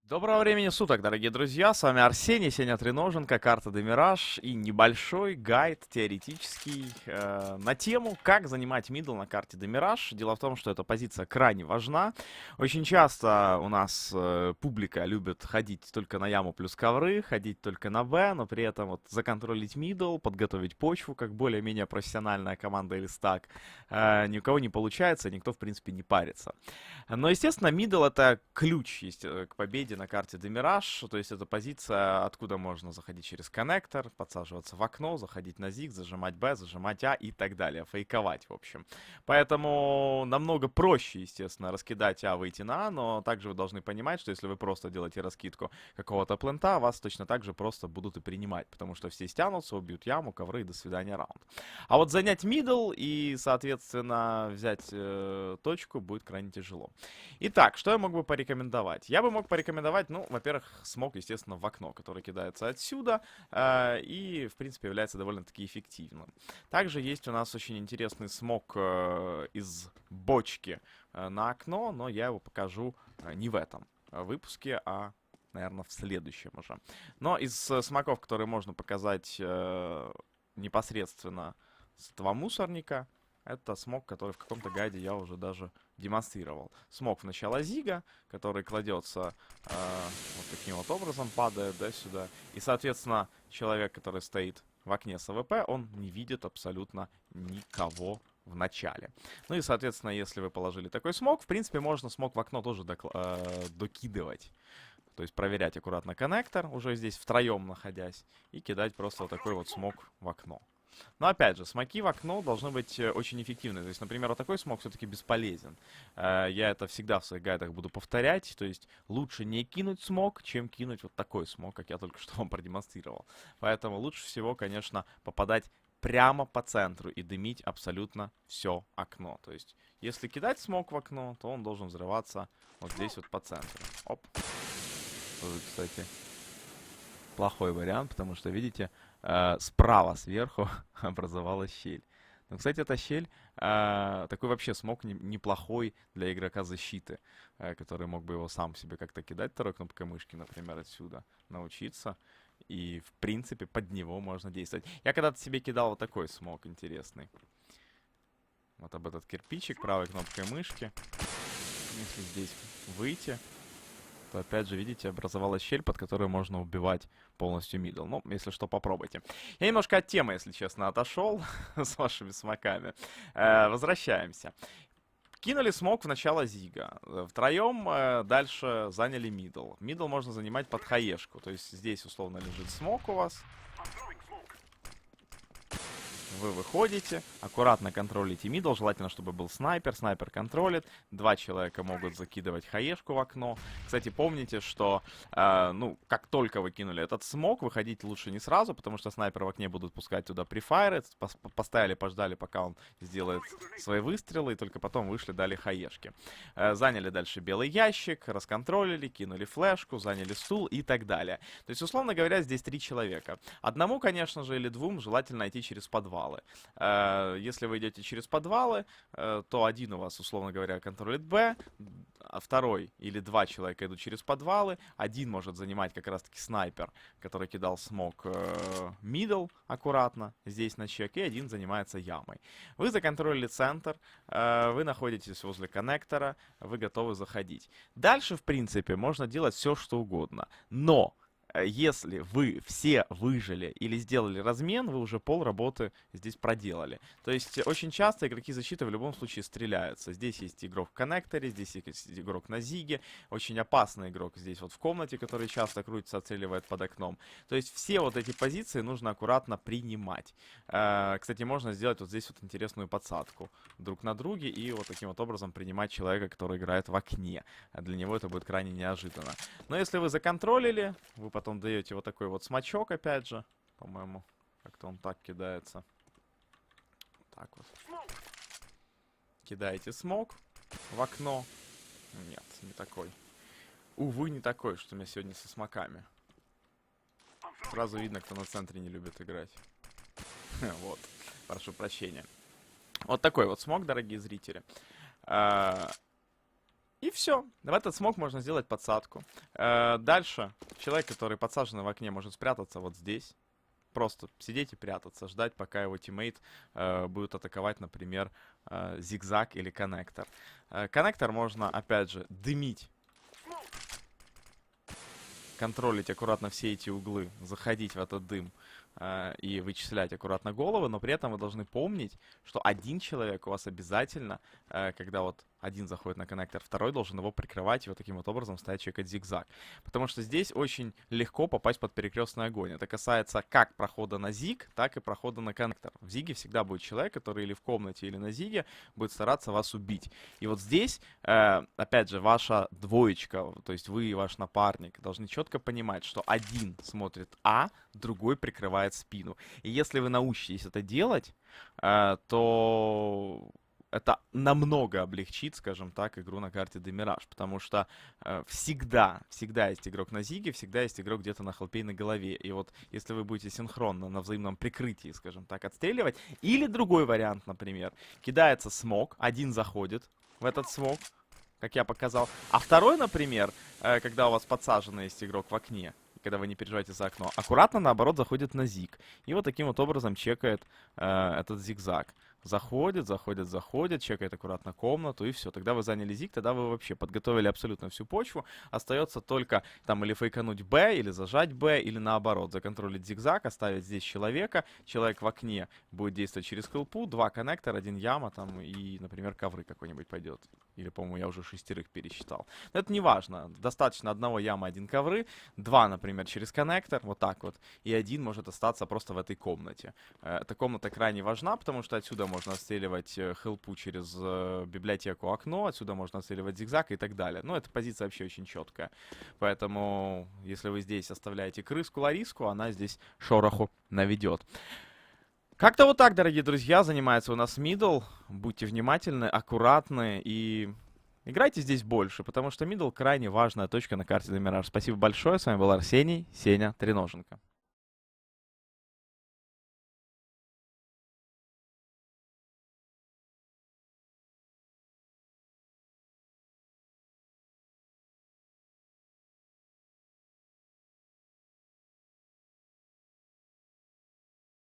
Доброго времени суток, дорогие друзья, с вами Арсений, Сеня Треноженко, карта Демираж и небольшой гайд теоретический на тему, как занимать мидл на карте Демираж. Дело в том, что эта позиция крайне важна. Очень часто у нас публика любит ходить только на яму плюс ковры, ходить только на Б, но при этом вот законтролить мидл, подготовить почву, как более-менее профессиональная команда или стак, ни у кого не получается, никто в принципе не парится. Но, естественно, мидл это ключ к победе на карте Демираж, то есть это позиция, откуда можно заходить через коннектор, подсаживаться в окно, заходить на зиг, зажимать Б, зажимать А и так далее, фейковать, в общем. Поэтому намного проще, естественно, раскидать А, выйти на А, но также вы должны понимать, что если вы просто делаете раскидку какого-то плента, вас точно так же просто будут и принимать, потому что все стянутся, убьют яму, ковры и до свидания раунд. А вот занять мидл и, соответственно, взять точку будет крайне тяжело. Итак, что я мог бы порекомендовать? Я бы мог порекомендовать, ну, во-первых, смог, естественно, в окно, который кидается отсюда, и, в принципе, является довольно-таки эффективным. Также есть у нас очень интересный смог из бочки на окно, но я его покажу не в этом выпуске, а наверное, в следующем уже. Но из смоков, которые можно показать непосредственно с этого мусорника, это смог, который в каком-то гайде я уже даже демонстрировал. Смог в начало зига, который кладется вот таким вот образом, падает, да, сюда. И, соответственно, человек, который стоит в окне с АВП, он не видит абсолютно никого в начале. Ну и, соответственно, если вы положили такой смог, в принципе, можно смог в окно тоже докидывать. То есть проверять аккуратно коннектор, уже здесь втроем находясь, и кидать просто вот такой вот смог в окно. Но опять же, смоки в окно должны быть очень эффективны. То есть, например, вот такой смог все-таки бесполезен. Я это всегда в своих гайдах буду повторять. То есть лучше не кинуть смог, чем кинуть вот такой смог, как я только что вам продемонстрировал. Поэтому лучше всего, конечно, попадать прямо по центру и дымить абсолютно все окно. То есть, если кидать смог в окно, то он должен взрываться вот здесь вот по центру. Оп. Тоже, кстати, плохой вариант, потому что, видите, справа сверху образовалась щель. Ну, кстати, эта щель, такой вообще смог неплохой для игрока защиты, который мог бы его сам себе как-то кидать второй кнопкой мышки, например, отсюда, научиться. И, в принципе, под него можно действовать. Я когда-то себе кидал вот такой смог интересный. Вот об этот кирпичик правой кнопкой мышки. Если здесь выйти, то опять же, видите, образовалась щель, под которую можно убивать полностью мидл. Ну, если что, попробуйте. Я немножко от темы, если честно, отошел с вашими смоками. Возвращаемся. Кинули смок в начало зига. Втроем дальше заняли мидл. Мидл можно занимать под хаешку. То есть здесь условно лежит смок у вас. Вы выходите, аккуратно контролите мидл, желательно, чтобы был снайпер, снайпер контролит, два человека могут закидывать хаешку в окно. Кстати, помните, что, ну, как только вы кинули этот смог, выходить лучше не сразу, потому что снайпер в окне будут пускать туда префайры, поставили, пождали, пока он сделает свои выстрелы, и только потом вышли, дали хаешки. Заняли дальше белый ящик, расконтролили, кинули флешку, заняли стул и так далее. То есть, условно говоря, здесь три человека. Одному, конечно же, или двум желательно идти через подвал. Если вы идете через подвалы, то один у вас, условно говоря, контролит Б, а второй или два человека идут через подвалы, один может занимать как раз-таки снайпер, который кидал смог мидл аккуратно здесь на чек, и один занимается ямой. Вы законтролили центр, вы находитесь возле коннектора, вы готовы заходить. Дальше, в принципе, можно делать все, что угодно, но если вы все выжили или сделали размен, вы уже пол работы здесь проделали. То есть очень часто игроки защиты в любом случае стреляются. Здесь есть игрок в коннекторе, здесь есть игрок на зиге. Очень опасный игрок здесь вот в комнате, который часто крутится, отстреливает под окном. То есть все вот эти позиции нужно аккуратно принимать. Кстати, можно сделать вот здесь вот интересную подсадку друг на друге и вот таким вот образом принимать человека, который играет в окне. Для него это будет крайне неожиданно. Но если вы законтролили, вы потом даете вот такой вот смачок, опять же. По-моему, как-то он так кидается. Так вот. Кидаете смог в окно. Нет, не такой. Увы, не такой, что у меня сегодня со смоками. Сразу видно, кто на центре не любит играть. Вот. Прошу прощения. Вот такой вот смог, дорогие зрители. И все. В этот смог можно сделать подсадку. Дальше человек, который подсажен в окне, может спрятаться вот здесь. Просто сидеть и прятаться, ждать, пока его тиммейт будет атаковать, например, зигзаг или коннектор. Коннектор можно, опять же, дымить, контролить аккуратно все эти углы, заходить в этот дым и вычислять аккуратно головы, но при этом вы должны помнить, что один человек у вас обязательно, когда вот один заходит на коннектор, второй должен его прикрывать и вот таким вот образом ставить чекать зигзаг. Потому что здесь очень легко попасть под перекрестный огонь. Это касается как прохода на зиг, так и прохода на коннектор. В зиге всегда будет человек, который или в комнате, или на зиге будет стараться вас убить. И вот здесь, опять же, ваша двоечка, то есть вы и ваш напарник, должны четко понимать, что один смотрит А, другой прикрывает спину. И если вы научитесь это делать, то это намного облегчит, скажем так, игру на карте Демираж, потому что всегда есть игрок на зиге, всегда есть игрок где-то на хелпе и на голове. И вот если вы будете синхронно на взаимном прикрытии, скажем так, отстреливать, или другой вариант, например, кидается смог, один заходит в этот смог, как я показал, а второй, например, когда у вас подсаженный есть игрок в окне, когда вы не переживаете за окно, аккуратно, наоборот, заходит на зиг. И вот таким вот образом чекает этот зигзаг. Заходит, чекает аккуратно комнату, и все. Тогда вы заняли зиг, тогда вы вообще подготовили абсолютно всю почву. Остается только там или фейкануть Б, или зажать Б, или наоборот, законтролить зигзаг, оставить здесь человека. Человек в окне будет действовать через хелпу, 2 коннектора, 1 яма там, и, например, ковры какой-нибудь пойдет. Или, по-моему, я уже 6 пересчитал. Но это не важно. Достаточно 1 яма, 1 ковры, 2, например, через коннектор, вот так вот, и 1 может остаться просто в этой комнате. Эта комната крайне важна, потому что отсюда можно отстреливать хелпу через библиотеку окно, отсюда можно отстреливать зигзаг и так далее. Но эта позиция вообще очень четкая. Поэтому, если вы здесь оставляете крыску Лариску, она здесь шороху наведет. Как-то вот так, дорогие друзья, занимается у нас мидл. Будьте внимательны, аккуратны и играйте здесь больше, потому что мидл крайне важная точка на карте Демираж. Спасибо большое, с вами был Арсений, Сеня Треноженко.